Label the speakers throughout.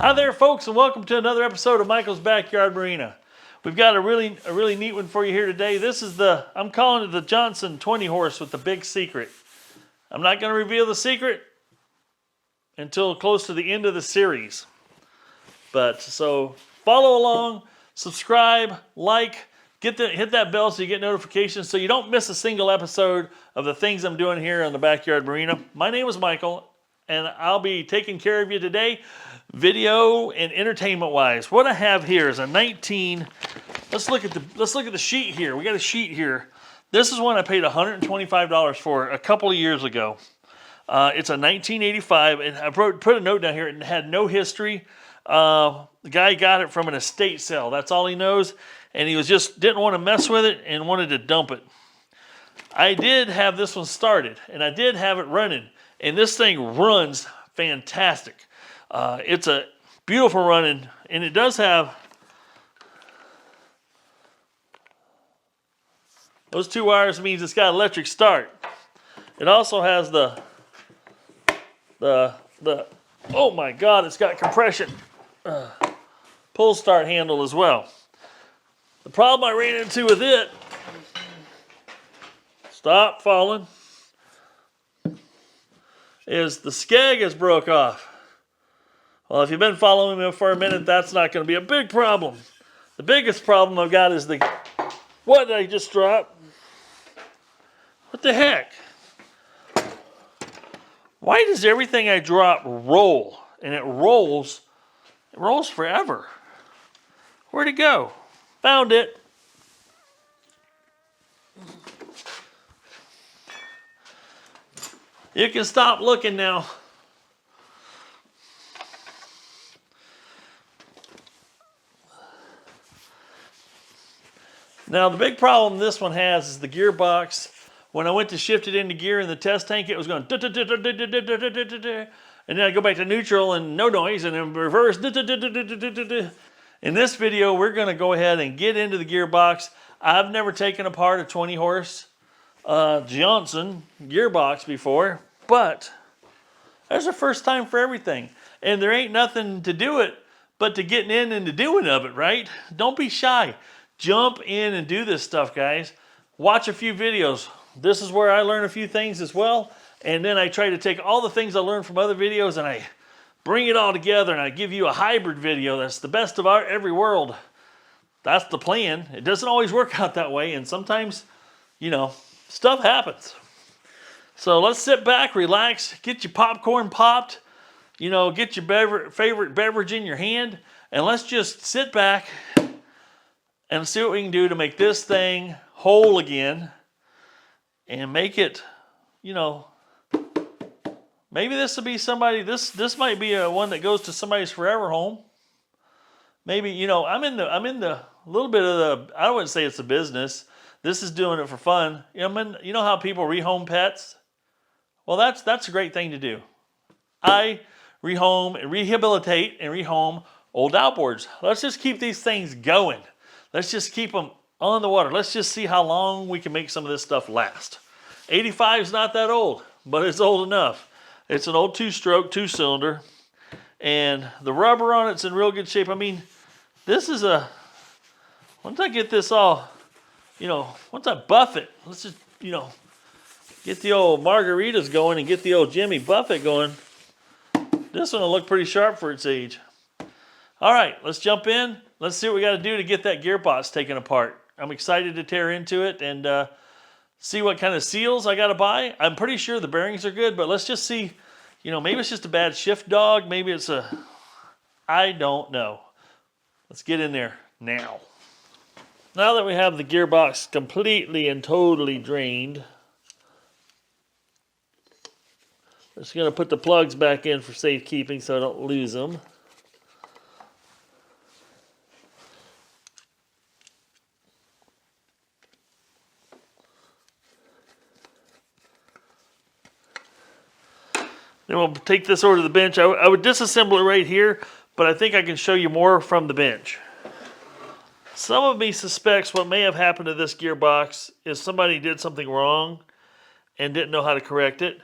Speaker 1: Hi there, folks, and welcome to another episode of Michael's Backyard Marina. We've got a really neat one for you here today. This is I'm calling it the Johnson 20 horse with the big secret. I'm not going to reveal the secret until close to the end of the series. So follow along, subscribe, like, hit that bell so you get notifications so you don't miss a single episode of the things I'm doing here on the Backyard Marina. My name is Michael, and I'll be taking care of you today, video and entertainment wise. What I have here is a 19. Let's look at the sheet here. We got a sheet here. This is one I paid $125 for a couple of years ago. It's a 1985, and I put a note down here. It had no history. The guy got it from an estate sale. That's all he knows, and he didn't want to mess with it and wanted to dump it. I did have this one started, and I did have it running, and this thing runs fantastic. It's a beautiful running, and it does have those two wires. Means it's got electric start. It also has the oh my God, it's got compression pull start handle as well. The problem I ran into with it, stop falling, is the skeg is broke off. Well, if you've been following me for a minute, that's not going to be a big problem. The biggest problem I've got is what did I just drop? What the heck? Why does everything I drop roll? And it rolls forever. Where'd it go? Found it. You can stop looking now. Now, the big problem this one has is the gearbox. When I went to shift it into gear in the test tank, it was going and then I go back to neutral and no noise, and then reverse. In this video, we're going to go ahead and get into the gearbox. I've never taken apart a 20 horse Johnson gearbox before, but there's a first time for everything. And there ain't nothing to do it but to getting in and to doing of it, right? Don't be shy. Jump in and do this stuff, guys. Watch a few videos. This is where I learn a few things as well. And then I try to take all the things I learned from other videos and I bring it all together and I give you a hybrid video that's the best of every world. That's the plan. It doesn't always work out that way. And sometimes, stuff happens. So let's sit back, relax, get your popcorn popped, get your favorite beverage in your hand, and let's just sit back and see what we can do to make this thing whole again and make it, maybe this will be somebody, this might be one that goes to somebody's forever home. Maybe, I'm in the little bit of I wouldn't say it's a business. This is doing it for fun. You know how people rehome pets? Well, that's a great thing to do. I rehabilitate and rehome old outboards. Let's just keep these things going. Let's just keep them on the water. Let's just see how long we can make some of this stuff last. 85 is not that old, but it's old enough. It's an old 2-stroke, 2-cylinder, and the rubber on it's in real good shape. I mean, this is once I get this all, once I buff it, let's just, get the old margaritas going and get the old Jimmy Buffett going. This one will look pretty sharp for its age. All right, let's jump in. Let's see what we got to do to get that gearbox taken apart. I'm excited to tear into it and see what kind of seals I got to buy. I'm pretty sure the bearings are good, but let's just see. Maybe it's just a bad shift dog. Maybe it's I don't know. Let's get in there now. Now that we have the gearbox completely and totally drained, I'm just going to put the plugs back in for safekeeping so I don't lose them. Then we'll take this over to the bench. I would disassemble it right here, but I think I can show you more from the bench. Some of me suspects what may have happened to this gearbox is somebody did something wrong and didn't know how to correct it.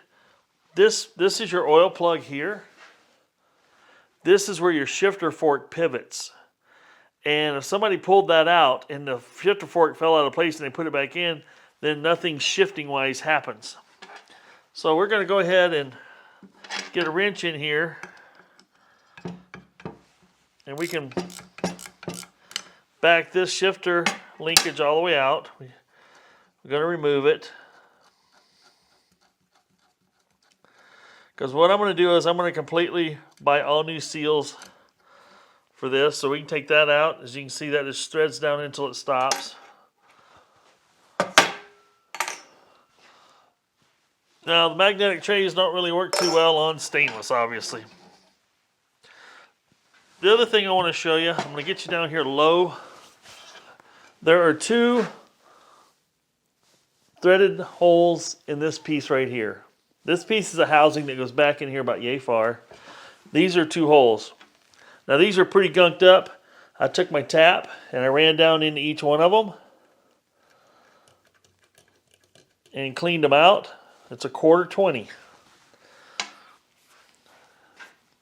Speaker 1: This is your oil plug here. this is where your shifter fork pivots. And if somebody pulled that out and the shifter fork fell out of place and they put it back in, then nothing shifting wise happens. So we're going to go ahead and get a wrench in here, and we can back this shifter linkage all the way out. We're going to remove it, because what I'm going to do is I'm going to completely buy all new seals for this, so we can take that out. As you can see, that just threads down until it stops. Now, the magnetic trays don't really work too well on stainless, obviously. The other thing I want to show you, I'm going to get you down here low. There are 2 threaded holes in this piece right here. This piece is a housing that goes back in here about yay far. These are 2 holes. Now, these are pretty gunked up. I took my tap and I ran down into each one of them and cleaned them out. It's a 1/4 20.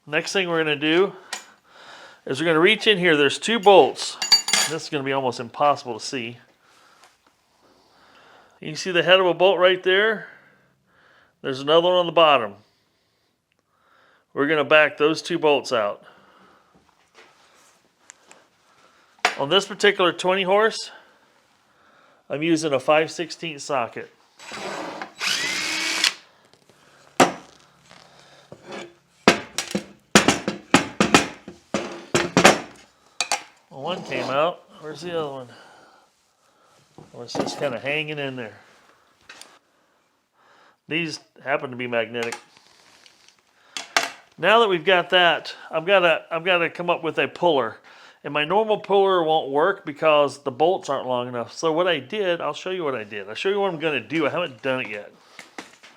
Speaker 1: Next thing we're going to do is we're going to reach in here. There's 2 bolts. This is going to be almost impossible to see. You can see the head of a bolt right there. There's another one on the bottom. We're going to back those 2 bolts out. On this particular 20 horse, I'm using a 5/16 socket. Well, one came out. Where's the other one? Oh, it's just kind of hanging in there. These happen to be magnetic. Now that we've got that, I've got to come up with a puller. And my normal puller won't work because the bolts aren't long enough. So what I did, I'll show you what I did. I'll show you what I'm going to do. I haven't done it yet.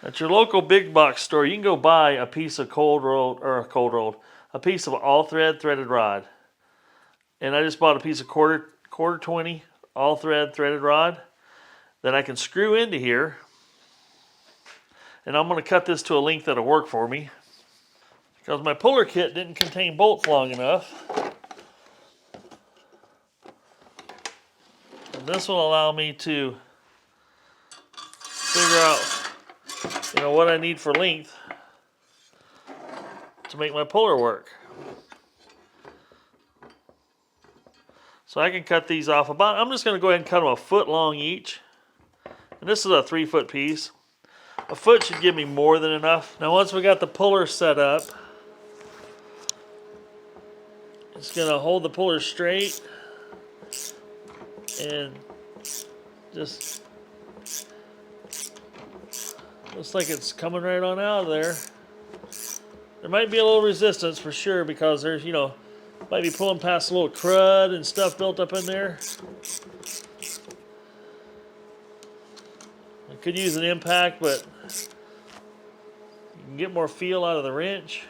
Speaker 1: At your local big box store, you can go buy a piece of a piece of all thread threaded rod. And I just bought a piece of 1/4 20 all thread threaded rod that I can screw into here. And I'm going to cut this to a length that'll work for me, because my puller kit didn't contain bolts long enough. And this will allow me to figure out, what I need for length to make my puller work. So I can cut these off about, I'm just going to go ahead and cut them 1 foot long each. And this is a 3-foot piece. 1 foot should give me more than enough. Now once we got the puller set up, it's going to hold the puller straight and just looks like it's coming right on out of there. There might be a little resistance for sure, because there's, might be pulling past a little crud and stuff built up in there. I could use an impact, but you can get more feel out of the wrench.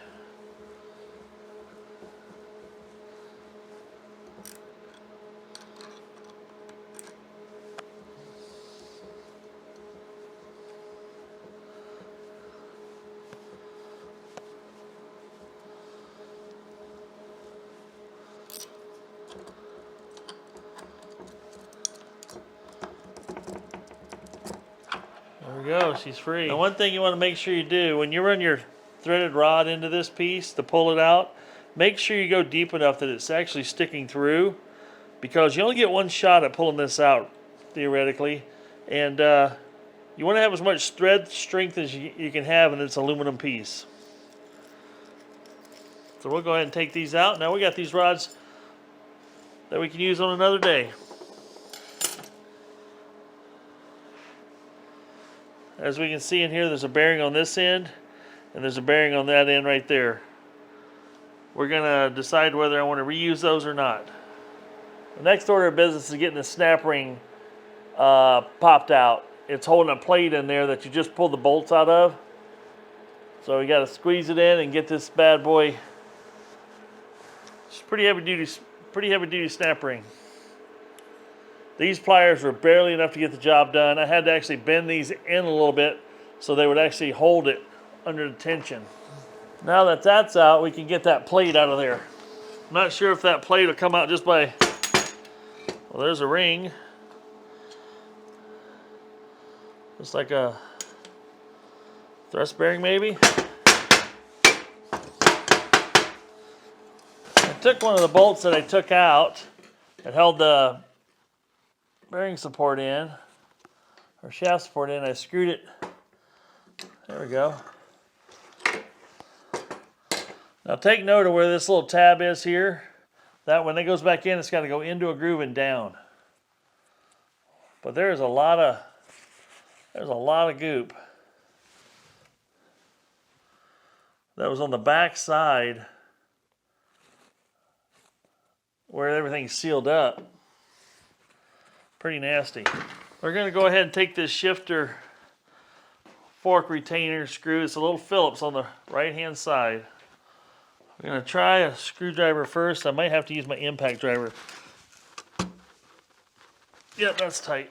Speaker 1: There we go, she's free. Now, one thing you want to make sure you do, when you run your threaded rod into this piece to pull it out, make sure you go deep enough that it's actually sticking through, because you only get 1 shot at pulling this out, theoretically. And you want to have as much thread strength as you can have in this aluminum piece. So we'll go ahead and take these out. Now we got these rods that we can use on another day. As we can see in here, there's a bearing on this end, and there's a bearing on that end right there. We're going to decide whether I want to reuse those or not. The next order of business is getting the snap ring popped out. It's holding a plate in there that you just pulled the bolts out of. So we got to squeeze it in and get this bad boy. It's pretty heavy duty snap ring. These pliers were barely enough to get the job done. I had to actually bend these in a little bit so they would actually hold it under the tension. Now that that's out, we can get that plate out of there. I'm not sure if that plate will come out just by, well, there's a ring. Just like a thrust bearing maybe. I took one of the bolts that I took out that held the bearing support in, or shaft support in. I screwed it. There we go. Now take note of where this little tab is here. That when it goes back in, it's got to go into a groove and down. But there's a lot of goop that was on the back side where everything's sealed up. Pretty nasty. We're going to go ahead and take this shifter fork retainer screw. It's a little Phillips on the right hand side. We're going to try a screwdriver first. I might have to use my impact driver. Yep, that's tight.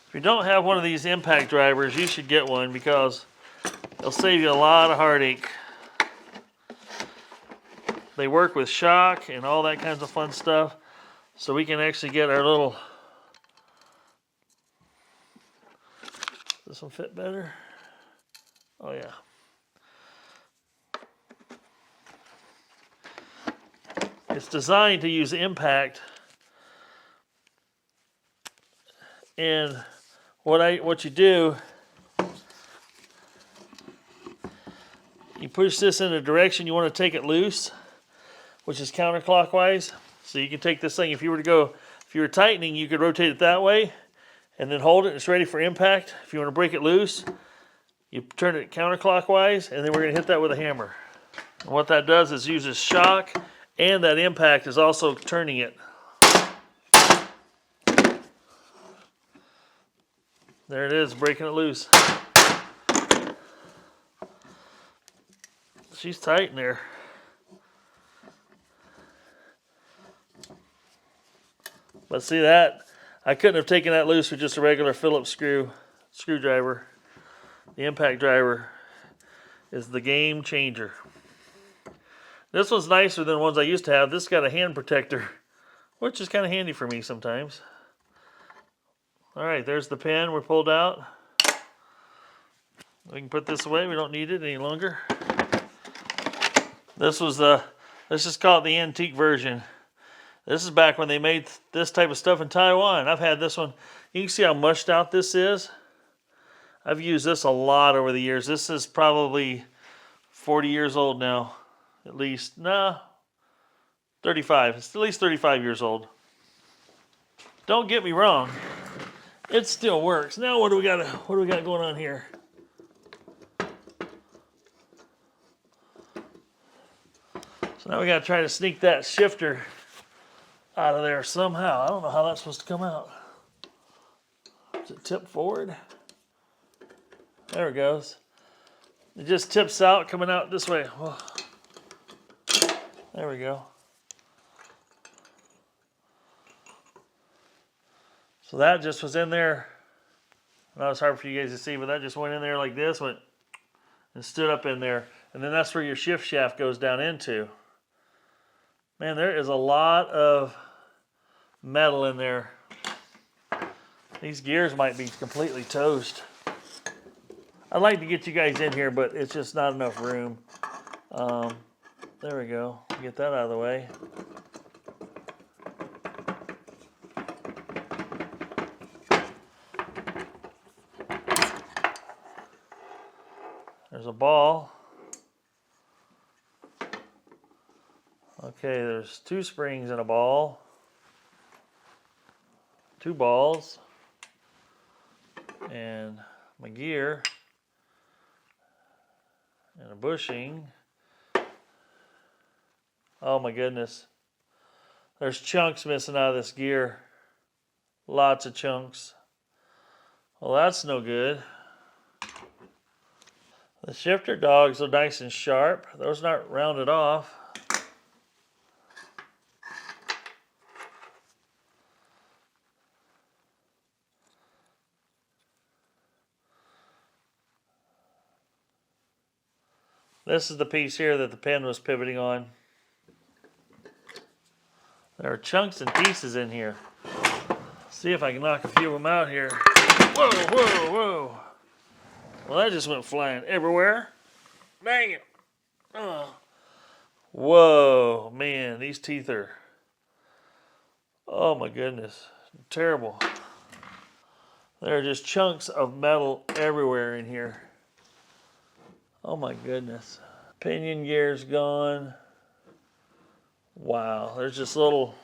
Speaker 1: If you don't have one of these impact drivers, you should get one because they'll save you a lot of heartache. They work with shock and all that kinds of fun stuff. So we can actually get our little... Does this one fit better? Oh yeah. It's designed to use impact. And what you do, you push this in a direction you want to take it loose, which is counterclockwise. So you can take this thing, if you were tightening, you could rotate it that way and then hold it and it's ready for impact. If you want to break it loose, you turn it counterclockwise and then we're going to hit that with a hammer. And what that does is uses shock and that impact is also turning it. There it is, breaking it loose. She's tight in there. But see that? I couldn't have taken that loose with just a regular Phillips screwdriver. The impact driver is the game changer. This one's nicer than the ones I used to have. This got a hand protector, which is kind of handy for me sometimes. Alright, there's the pin we pulled out. We can put this away, we don't need it any longer. This was let's just call it the antique version. This is back when they made this type of stuff in Taiwan. I've had this one. You can see how mushed out this is. I've used this a lot over the years. This is probably 40 years old now. At least, nah, 35. It's at least 35 years old. Don't get me wrong. It still works. Now what do we got going on here? So now we got to try to sneak that shifter out of there somehow. I don't know how that's supposed to come out. Does it tip forward? There it goes. It just tips out, coming out this way. Whoa. There we go. So that just was in there. I know it's hard for you guys to see, but that just went in there like this, went and stood up in there. And then that's where your shift shaft goes down into. Man, there is a lot of metal in there. These gears might be completely toast. I'd like to get you guys in here, but it's just not enough room. There we go. Get that out of the way. There's a ball. Okay, there's 2 springs in a ball. 2 balls. And my gear. And a bushing. Oh my goodness. There's chunks missing out of this gear. Lots of chunks. Well, that's no good. The shifter dogs are nice and sharp. Those aren't rounded off. This is the piece here that the pen was pivoting on. There are chunks and pieces in here. See if I can knock a few of them out here. Whoa, whoa, whoa. Well, that just went flying everywhere. Dang it. Oh. Whoa, man, these teeth are, oh my goodness, terrible. There are just chunks of metal everywhere in here. Oh my goodness. Pinion gear's gone. Wow, there's just little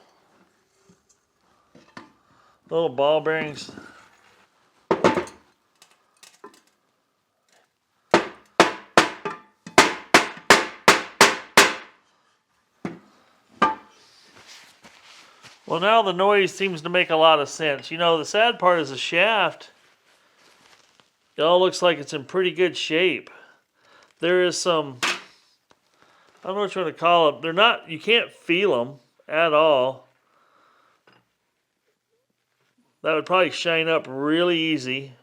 Speaker 1: ball bearings. Well, now the noise seems to make a lot of sense. You know, the sad part is the shaft. It all looks like it's in pretty good shape. There is some, I don't know what you want to call them. They're not, you can't feel them at all. That would probably shine up really easy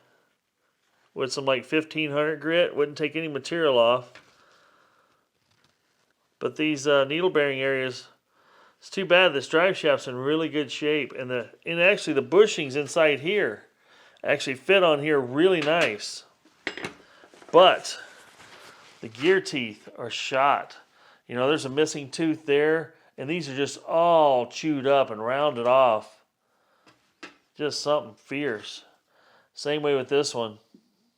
Speaker 1: with some like 1500 grit. Wouldn't take any material off. But these needle bearing areas, it's too bad. This drive shaft's in really good shape, and actually the bushings inside here actually fit on here really nice. But the gear teeth are shot. You know, there's a missing tooth there, and these are just all chewed up and rounded off. Just something fierce. Same way with this one.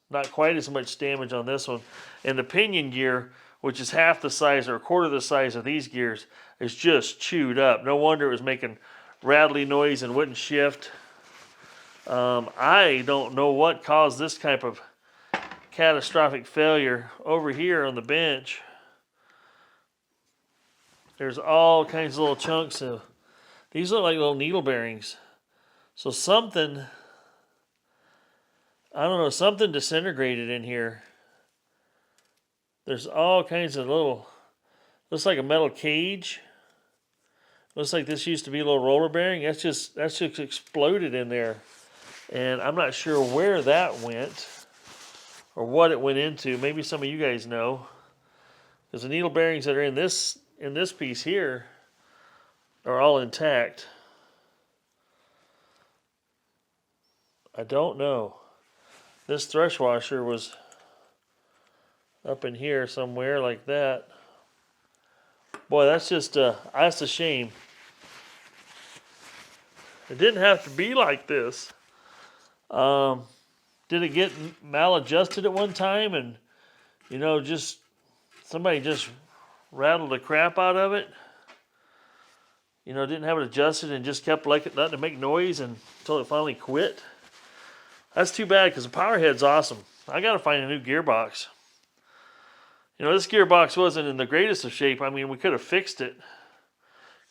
Speaker 1: Not quite as much damage on this one. And the pinion gear, which is half the size or a quarter the size of these gears, is just chewed up. No wonder it was making rattly noise and wouldn't shift. I don't know what caused this type of catastrophic failure. Over here on the bench, there's all kinds of little chunks of, these look like little needle bearings. So something, I don't know, something disintegrated in here. There's all kinds of little, looks like a metal cage. Looks like this used to be a little roller bearing. That's just exploded in there. And I'm not sure where that went or what it went into. Maybe some of you guys know. Because the needle bearings that are in this piece here are all intact. I don't know. This thrush washer was up in here somewhere like that. Boy, that's just that's a shame. It didn't have to be like this. Did it get maladjusted at one time, and you know, just somebody just rattled the crap out of it? You know, didn't have it adjusted and just kept letting it make noise until it finally quit. That's too bad, because the power head's awesome. I got to find a new gearbox. You know, this gearbox wasn't in the greatest of shape. I mean, we could have fixed it,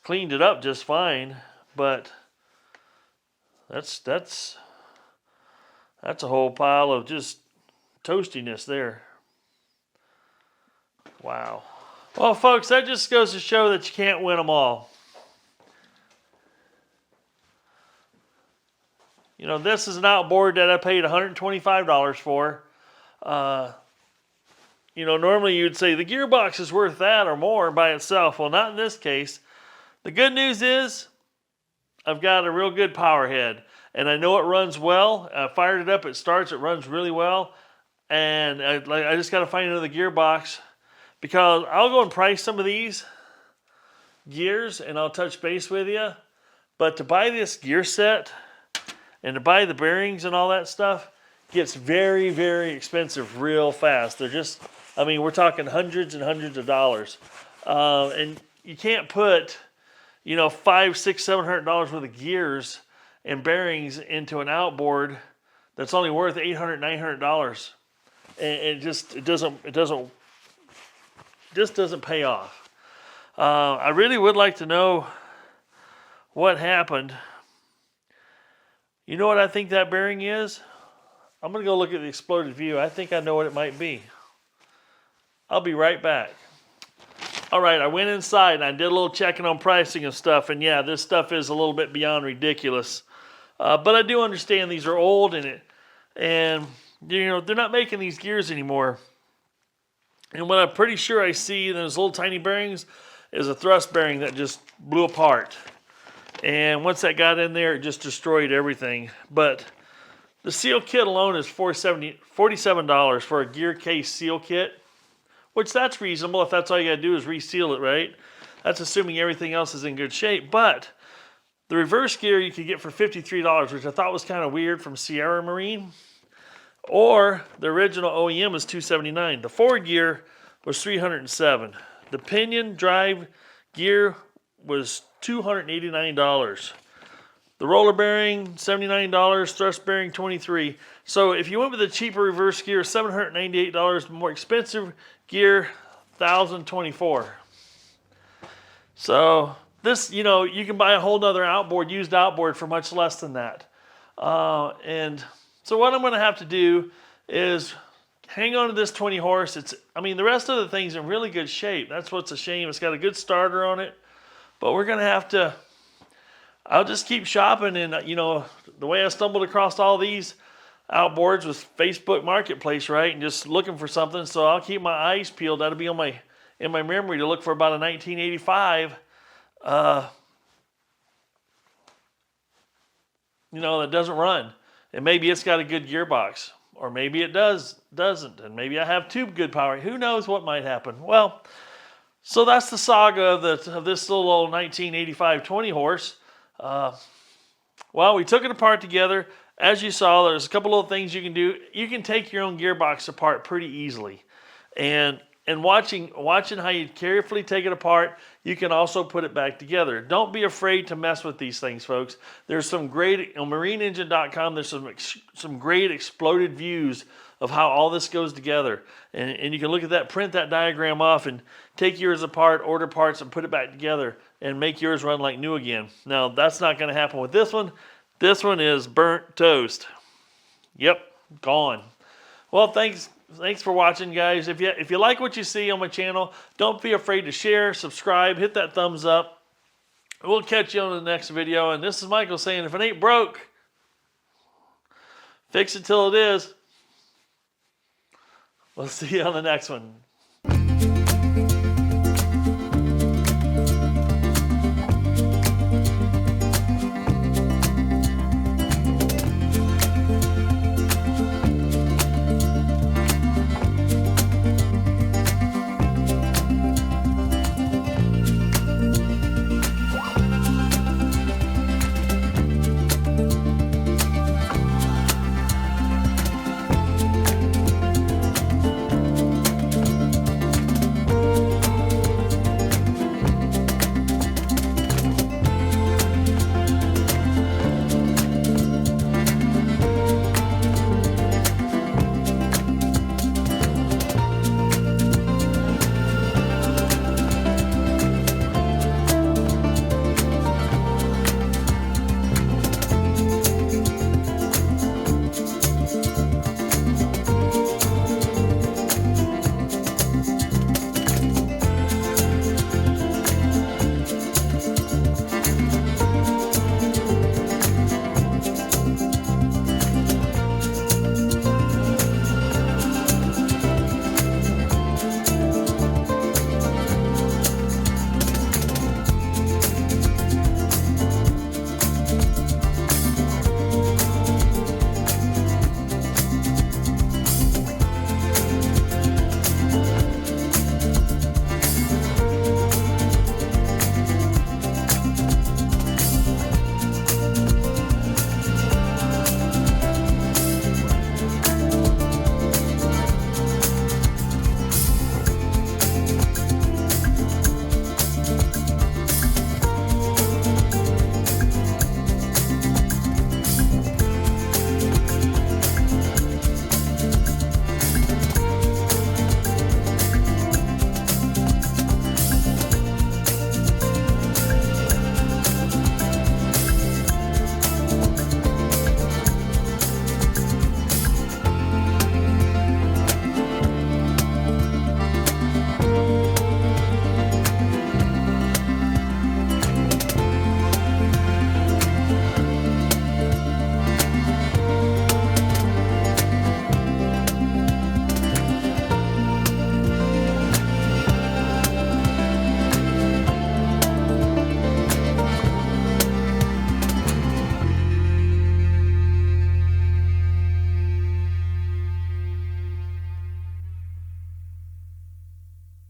Speaker 1: cleaned it up just fine, but that's a whole pile of just toastiness there. Wow. Well, folks, that just goes to show that you can't win them all. You know, this is an outboard that I paid $125 for. You know, normally you'd say the gearbox is worth that or more by itself. Well, not in this case. The good news is I've got a real good power head, and I know it runs well. I fired it up, it starts, it runs really well. And I just got to find another gearbox, because I'll go and price some of these gears and I'll touch base with you. But to buy this gear set and to buy the bearings and all that stuff gets very, very expensive real fast. They're just, I mean, we're talking hundreds and hundreds of dollars. And you can't put, you know, $500, $600, $700 worth of gears and bearings into an outboard that's only worth $800, $900. And it doesn't pay off. I really would like to know what happened. You know what I think that bearing is? I'm going to go look at the exploded view. I think I know what it might be. I'll be right back. All right, I went inside and I did a little checking on pricing and stuff. And yeah, this stuff is a little bit beyond ridiculous. But I do understand these are old and you know, they're not making these gears anymore. And what I'm pretty sure I see in those little tiny bearings is a thrust bearing that just blew apart. And once that got in there, it just destroyed everything. But the seal kit alone is $47 for a gear case seal kit, which that's reasonable if that's all you got to do is reseal it, right? That's assuming everything else is in good shape. But the reverse gear you could get for $53, which I thought was kind of weird from Sierra Marine. Or the original OEM is $279. The forward gear was $307. The pinion drive gear was $289. The roller bearing, $79. Thrust bearing, $23. So if you went with the cheaper reverse gear, $798. More expensive gear, $1,024. So this, you know, you can buy a whole nother outboard, used outboard, for much less than that. And so what I'm going to have to do is hang on to this 20 horse. I mean, the rest of the thing's in really good shape. That's what's a shame. It's got a good starter on it. But we're going to have to, I'll just keep shopping. And, you know, the way I stumbled across all these outboards was Facebook Marketplace, right? And just looking for something. So I'll keep my eyes peeled. That'll be on in my memory to look for about a 1985, you know, that doesn't run. And maybe it's got a good gearbox, or maybe it doesn't, and maybe I have too good power. Who knows what might happen? Well, so that's the saga of this little old 1985 20 horse. Well, we took it apart together. As you saw, there's a couple little things you can do. You can take your own gearbox apart pretty easily, and watching how you carefully take it apart, you can also put it back together. Don't be afraid to mess with these things, folks. There's some great, on marineengine.com, there's some great exploded views of how all this goes together. And you can look at that, print that diagram off, and take yours apart, order parts, and put it back together, and make yours run like new again. Now, that's not going to happen with this one. This one is burnt toast. Yep, gone. Well, thanks for watching, guys. If you like what you see on my channel, don't be afraid to share, subscribe, hit that thumbs up. We'll catch you on the next video. And this is Michael saying, if it ain't broke, fix it till it is. We'll see you on the next one.